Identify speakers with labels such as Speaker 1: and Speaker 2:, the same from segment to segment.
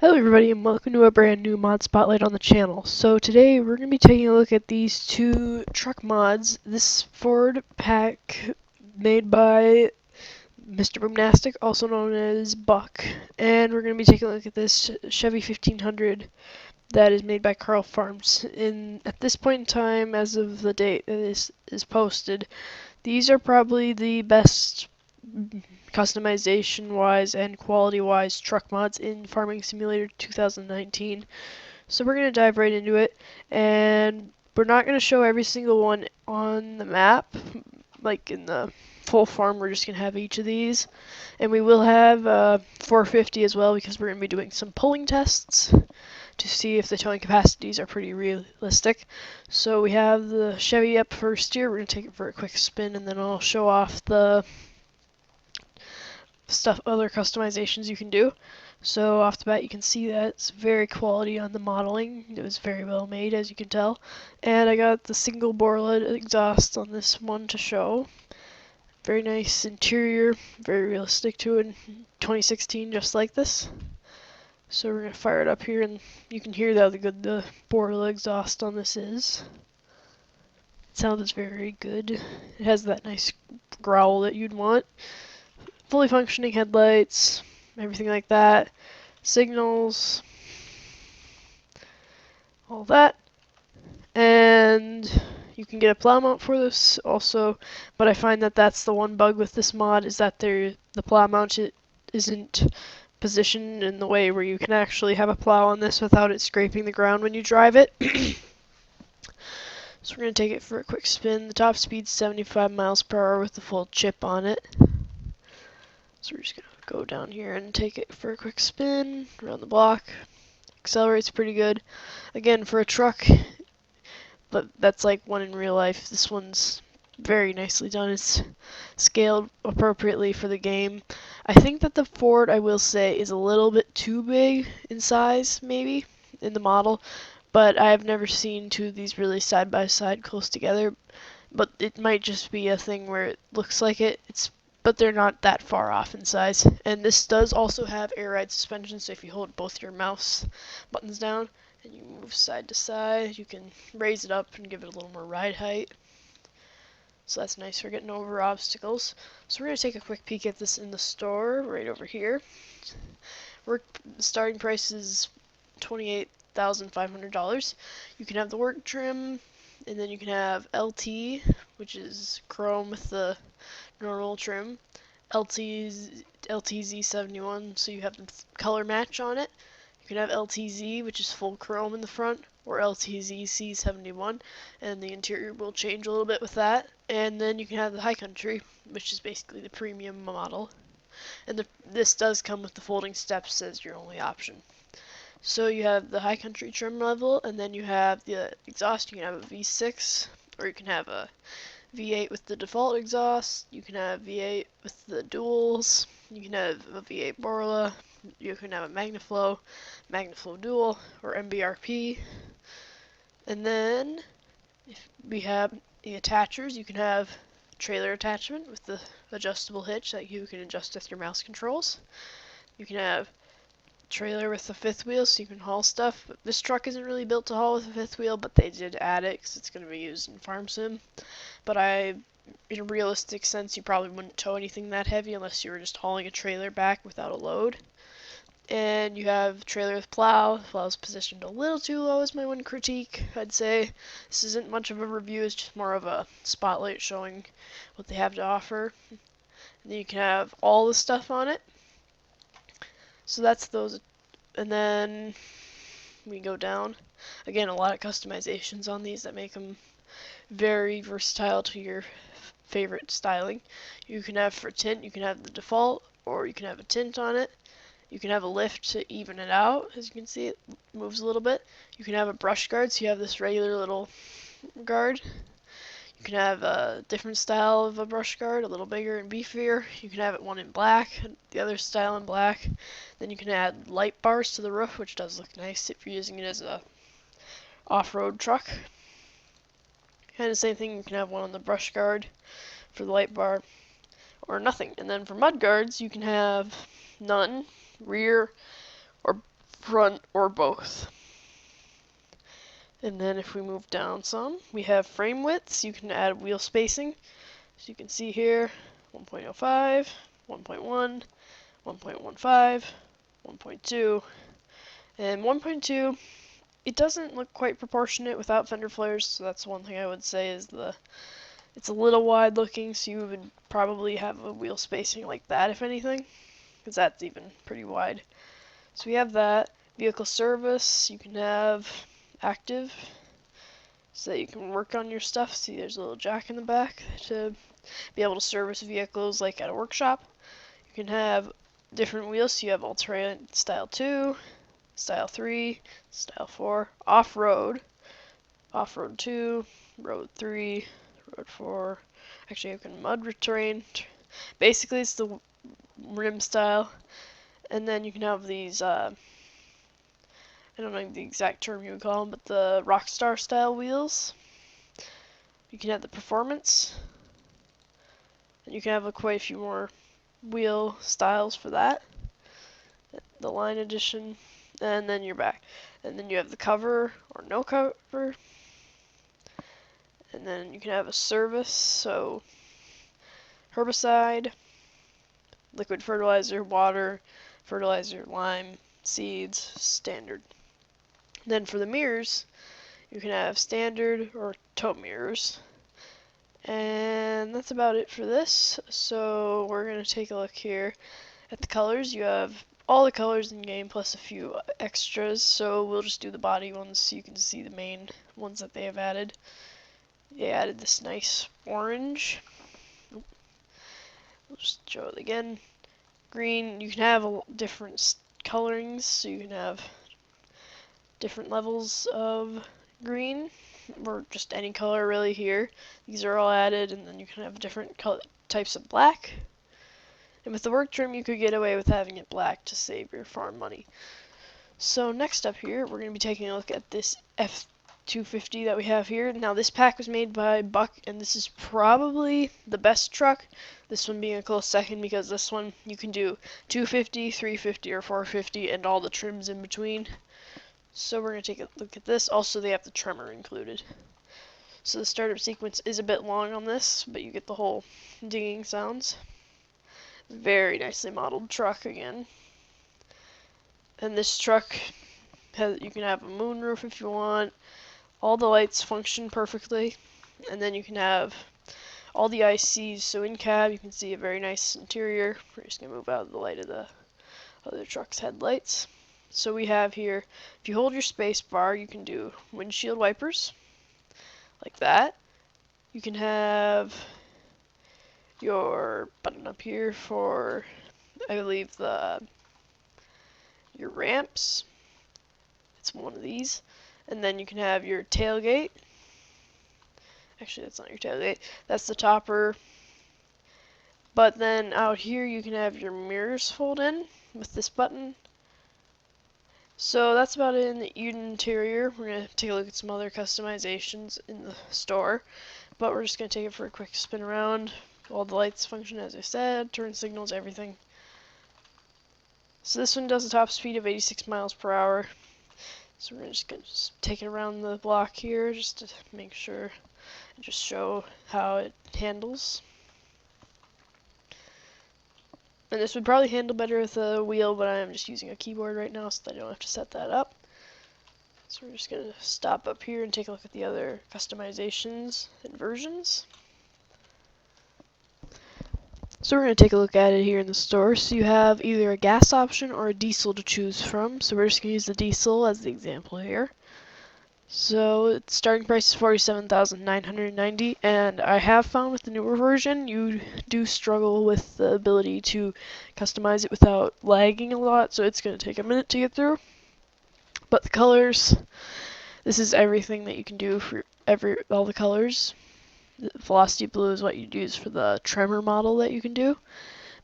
Speaker 1: Hello everybody and welcome to a brand new mod spotlight on the channel. So today we're going to be taking a look at these two truck mods. This Ford pack made by Mr. Boomnastic, also known as Buck. And we're going to be taking a look at this Chevy 1500 that is made by Carl Farms. At this point in time, as of the date that this is posted, these are probably the best customization wise and quality wise truck mods in Farming Simulator 2019. So we're going to dive right into it, and we're not going to show every single one on the map like in the full farm. We're just going to have each of these, and we will have 450 as well, because we're going to be doing some pulling tests to see if the towing capacities are pretty realistic. So we have the Chevy up first here. We're going to take it for a quick spin, and then I'll show off the other customizations you can do. So off the bat you can see that it's very quality on the modeling. It was very well made, as you can tell. And I got the single Borla exhaust on this one to show. Very nice interior, very realistic to in 2016, just like this. So we're going to fire it up here, and you can hear how good the Borla exhaust on this is. It sounds very good. It has that nice growl that you'd want. Fully functioning headlights, everything like that, signals, all that. And you can get a plow mount for this also, but I find that that's the one bug with this mod, is that the plow mount isn't positioned in the way where you can actually have a plow on this without it scraping the ground when you drive it. So we're going to take it for a quick spin. The top speed's 75 miles per hour with the full chip on it. So we're just going to go down here and take it for a quick spin around the block. Accelerates pretty good. Again, for a truck, but that's like one in real life. This one's very nicely done. It's scaled appropriately for the game. I think that the Ford, I will say, is a little bit too big in size, maybe, in the model. But I have never seen two of these really side by side close together. But it might just be a thing where it looks like it. But they're not that far off in size. And this does also have air ride suspension, so if you hold both your mouse buttons down and you move side to side, you can raise it up and give it a little more ride height. So that's nice for getting over obstacles. So we're going to take a quick peek at this in the store right over here. Starting price is $28,500. You can have the work trim, and then you can have LT, which is chrome with the normal trim, LTZ71, so you have the color match on it. You can have LTZ, which is full chrome in the front, or LTZC71, and the interior will change a little bit with that. And then you can have the High Country, which is basically the premium model. And this does come with the folding steps as your only option. So you have the High Country trim level, and then you have the exhaust. You can have a V6, or you can have a V8 with the default exhaust. You can have V8 with the duals. You can have a V8 Borla. You can have a Magnaflow Dual, or MBRP. And then if we have the attachers, you can have trailer attachment with the adjustable hitch that you can adjust with your mouse controls. You can have trailer with the fifth wheel, so you can haul stuff. This truck isn't really built to haul with a fifth wheel, but they did add it because it's going to be used in Farm Sim. But in a realistic sense, you probably wouldn't tow anything that heavy unless you were just hauling a trailer back without a load. And you have trailer with plow. Plow's positioned a little too low is my one critique, I'd say. This isn't much of a review, it's just more of a spotlight showing what they have to offer. And then you can have all the stuff on it. So that's those. And then we go down. Again, a lot of customizations on these that make them very versatile to your favorite styling. You can have for tint, you can have the default, or you can have a tint on it. You can have a lift to even it out. As you can see, it moves a little bit. You can have a brush guard, so you have this regular little guard. You can have a different style of a brush guard, a little bigger and beefier. You can have it one in black, the other style in black. Then you can add light bars to the roof, which does look nice if you're using it as a off-road truck. Kind of same thing, you can have one on the brush guard for the light bar, or nothing. And then for mud guards, you can have none, rear, or front, or both. And then if we move down some, we have frame widths. You can add wheel spacing. So you can see here, 1.05, 1.1, 1.15, 1.2, and 1.2. It doesn't look quite proportionate without fender flares, so that's one thing I would say is it's a little wide looking, so you would probably have a wheel spacing like that if anything, because that's even pretty wide. So we have that. Vehicle service, you can have active, so that you can work on your stuff. See, there's a little jack in the back to be able to service vehicles like at a workshop. You can have different wheels, so you have all-terrain style 2, style 3, style 4, off-road, off-road 2, road 3, road 4. Actually, you can mud terrain. Basically, it's the rim style. And then you can have these, I don't know the exact term you would call them, but the Rockstar style wheels. You can have the performance. And you can have quite a few more wheel styles for that. The line edition. And then you're back. And then you have the cover or no cover. And then you can have a service, so herbicide, liquid fertilizer, water, fertilizer, lime, seeds, standard. Then for the mirrors, you can have standard or tow mirrors. And that's about it for this. So we're going to take a look here at the colors. You have all the colors in game plus a few extras. So we'll just do the body ones so you can see the main ones that they have added. They added this nice orange. We'll just show it again. Green, you can have different colorings, so you can have different levels of green, or just any color really here. These are all added, and then you can have different types of black. And with the work trim, you could get away with having it black to save your farm money. So next up here, we're going to be taking a look at this F250 that we have here. Now this pack was made by Buck, and this is probably the best truck. This one being a close second because this one you can do 250, 350, or 450, and all the trims in between. So we're going to take a look at this. Also, they have the tremor included. So the startup sequence is a bit long on this, but you get the whole dinging sounds. Very nicely modeled truck again. And this truck you can have a moonroof if you want. All the lights function perfectly. And then you can have all the ICs. So in cab you can see a very nice interior. We're just going to move out of the light of the other truck's headlights. So we have here, if you hold your space bar, you can do windshield wipers like that. You can have your button up here for, I believe, your ramps. It's one of these. And then you can have your tailgate. Actually, that's not your tailgate. That's the topper. But then out here you can have your mirrors fold in with this button. So that's about it in the interior. We're going to take a look at some other customizations in the store. But we're just going to take it for a quick spin around. All the lights function as I said, turn signals, everything. So this one does a top speed of 86 miles per hour. So we're just going to take it around the block here just to make sure and just show how it handles. And this would probably handle better with a wheel, but I am just using a keyboard right now so that I don't have to set that up. So we're just going to stop up here and take a look at the other customizations and versions. So we're going to take a look at it here in the store. So you have either a gas option or a diesel to choose from. So we're just going to use the diesel as the example here. So its starting price is $47,990, and I have found with the newer version you do struggle with the ability to customize it without lagging a lot, so it's going to take a minute to get through. But the colors, this is everything that you can do for all the colors. The Velocity Blue is what you'd use for the Tremor model that you can do.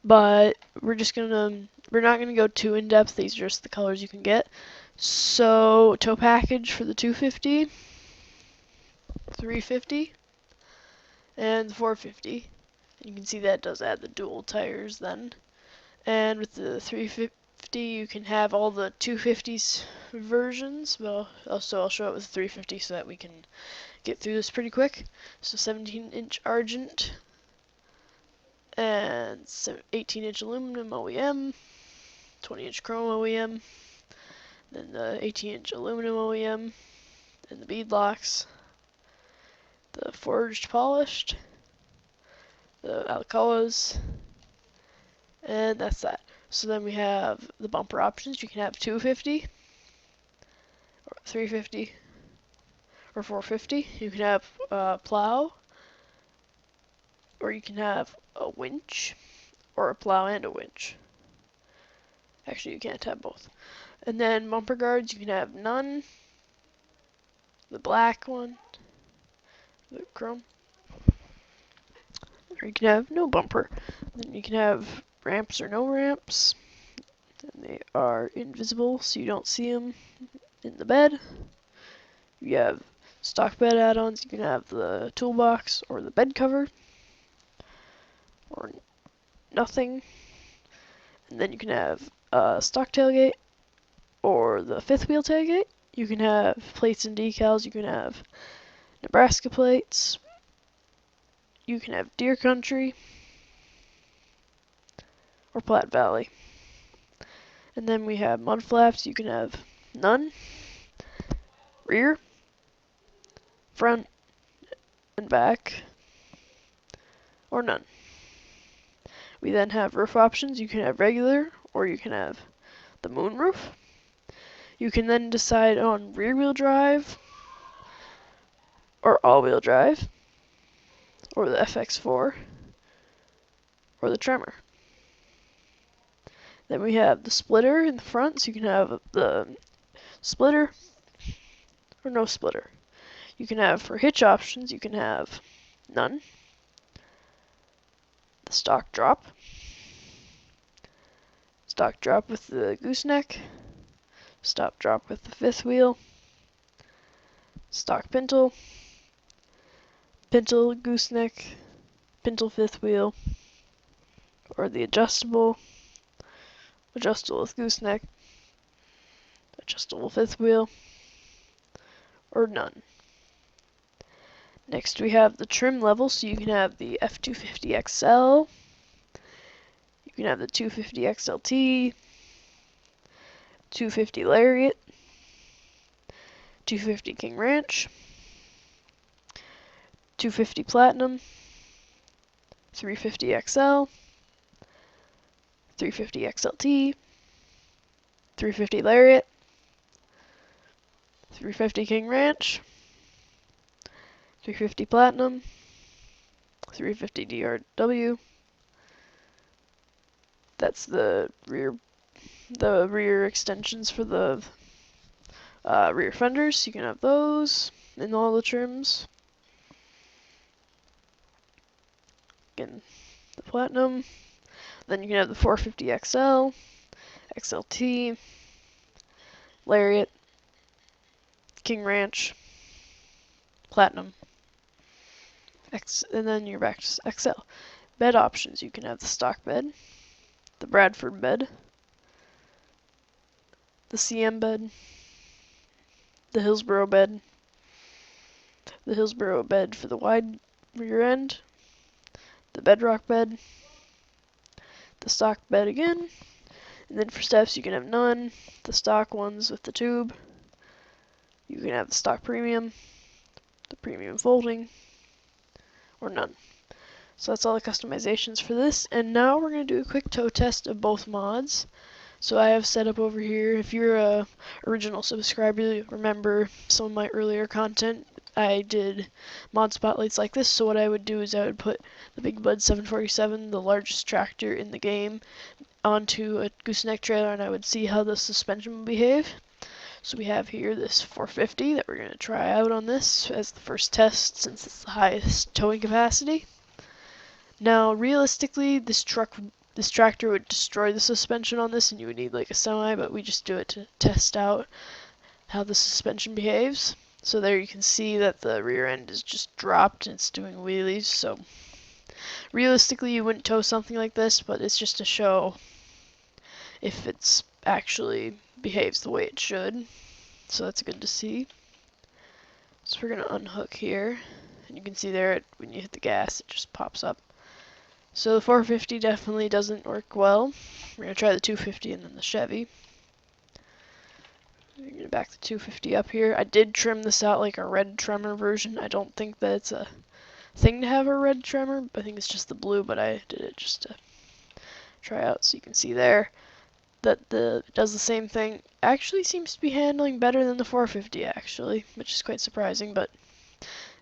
Speaker 1: But we're not gonna go too in depth. These are just the colors you can get. So tow package for the 250, 350, and the 450. You can see that does add the dual tires then. And with the You can have all the 250s versions, but also I'll show it with 350 so that we can get through this pretty quick. So 17-inch Argent and 18-inch aluminum OEM, 20-inch chrome OEM, then the 18-inch aluminum OEM, and the beadlocks, the forged polished, the Alcoas, and that's that. So then we have the bumper options. You can have 250, or 350, or 450. You can have plow, or you can have a winch, or a plow and a winch. Actually, you can't have both. And then bumper guards, you can have none, the black one, the chrome, or you can have no bumper. Then you can have ramps or no ramps. And they are invisible, so you don't see them in the bed. You have stock bed add-ons. You can have the toolbox or the bed cover, or nothing. And then you can have stock tailgate or the fifth wheel tailgate. You can have plates and decals. You can have Nebraska plates. You can have Deer Country or Platte Valley. And then we have mud flaps. You can have none, rear, front, and back, or none. We then have roof options. You can have regular, or you can have the moonroof. You can then decide on rear-wheel drive, or all-wheel drive, or the FX4, or the Tremor. Then we have the splitter in the front, so you can have the splitter, or no splitter. You can have, for hitch options, you can have none, the stock drop with the gooseneck, stock drop with the fifth wheel, stock pintle, pintle gooseneck, pintle fifth wheel, or the adjustable with gooseneck, adjustable fifth wheel, or none. Next we have the trim level, so you can have the F250XL, you can have the 250XLT, 250 Lariat, 250 King Ranch, 250 Platinum, 350XL, 350 XLT, 350 Lariat, 350 King Ranch, 350 Platinum, 350 DRW. That's the rear extensions for the rear fenders. You can have those in all the trims. Again, the Platinum. Then you can have the 450XL, XLT, Lariat, King Ranch, Platinum, and then you're back to XL. Bed options, you can have the stock bed, the Bradford bed, the CM bed, the Hillsborough bed for the wide rear end, the bedrock bed, the stock bed again, and then for steps you can have none, the stock ones with the tube, you can have the stock premium, the premium folding, or none. So that's all the customizations for this, and now we're going to do a quick toe test of both mods. So I have set up over here, if you're a original subscriber, you remember some of my earlier content, I did mod spotlights like this. So what I would do is I would put the Big Bud 747, the largest tractor in the game, onto a gooseneck trailer, and I would see how the suspension would behave. So we have here this 450 that we're going to try out on this as the first test, since it's the highest towing capacity. Now realistically, this tractor would destroy the suspension on this, and you would need like a semi, but we just do it to test out how the suspension behaves. So there you can see that the rear end is just dropped and it's doing wheelies. So realistically you wouldn't tow something like this, but it's just to show if it's actually behaves the way it should. So that's good to see. So we're going to unhook here. And you can see there, when you hit the gas, it just pops up. So the 450 definitely doesn't work well. We're going to try the 250 and then the Chevy. We're going to back the 250 up here. I did trim this out like a red tremor version. I don't think that it's a thing to have a red tremor. I think it's just the blue, but I did it just to try out. So you can see there that it does the same thing. Actually seems to be handling better than the 450 actually, which is quite surprising, but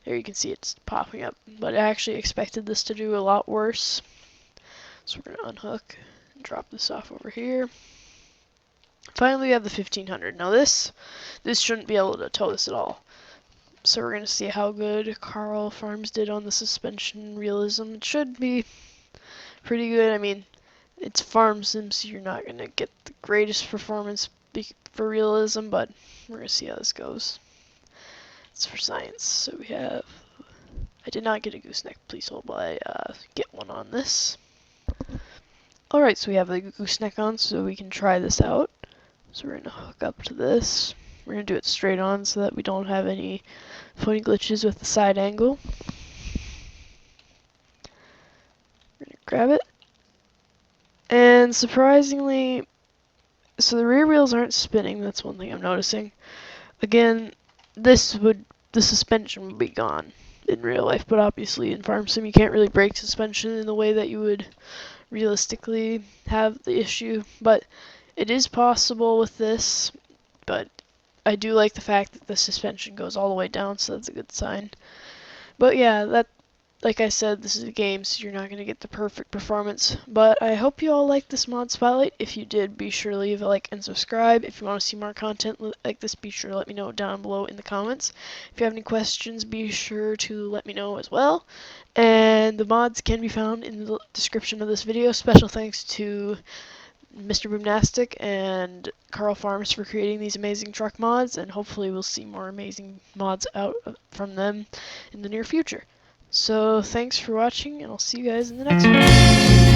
Speaker 1: there you can see it's popping up. But I actually expected this to do a lot worse. So we're going to unhook and drop this off over here. Finally, we have the 1500. Now this shouldn't be able to tow this at all. So we're going to see how good Carl Farms did on the suspension realism. It should be pretty good. I mean, it's farm sim, so you're not going to get the greatest performance for realism, but we're going to see how this goes. It's for science. So we have... I did not get a gooseneck. Please hold while I get one on this. Alright, so we have a gooseneck on, so we can try this out. So we're going to hook up to this. We're going to do it straight on so that we don't have any funny glitches with the side angle. We're going to grab it. And surprisingly, so the rear wheels aren't spinning. That's one thing I'm noticing. Again, the suspension would be gone in real life, but obviously in farm sim you can't really break suspension in the way that you would realistically have the issue, but it is possible with this. But I do like the fact that the suspension goes all the way down, so that's a good sign. But yeah, like I said, this is a game, so you're not going to get the perfect performance. But I hope you all liked this mod spotlight. If you did, be sure to leave a like and subscribe. If you want to see more content like this, be sure to let me know down below in the comments. If you have any questions, be sure to let me know as well. And the mods can be found in the description of this video. Special thanks to Mr. Boomnastic and Carl Farms for creating these amazing truck mods, and hopefully we'll see more amazing mods out from them in the near future. So thanks for watching, and I'll see you guys in the next one.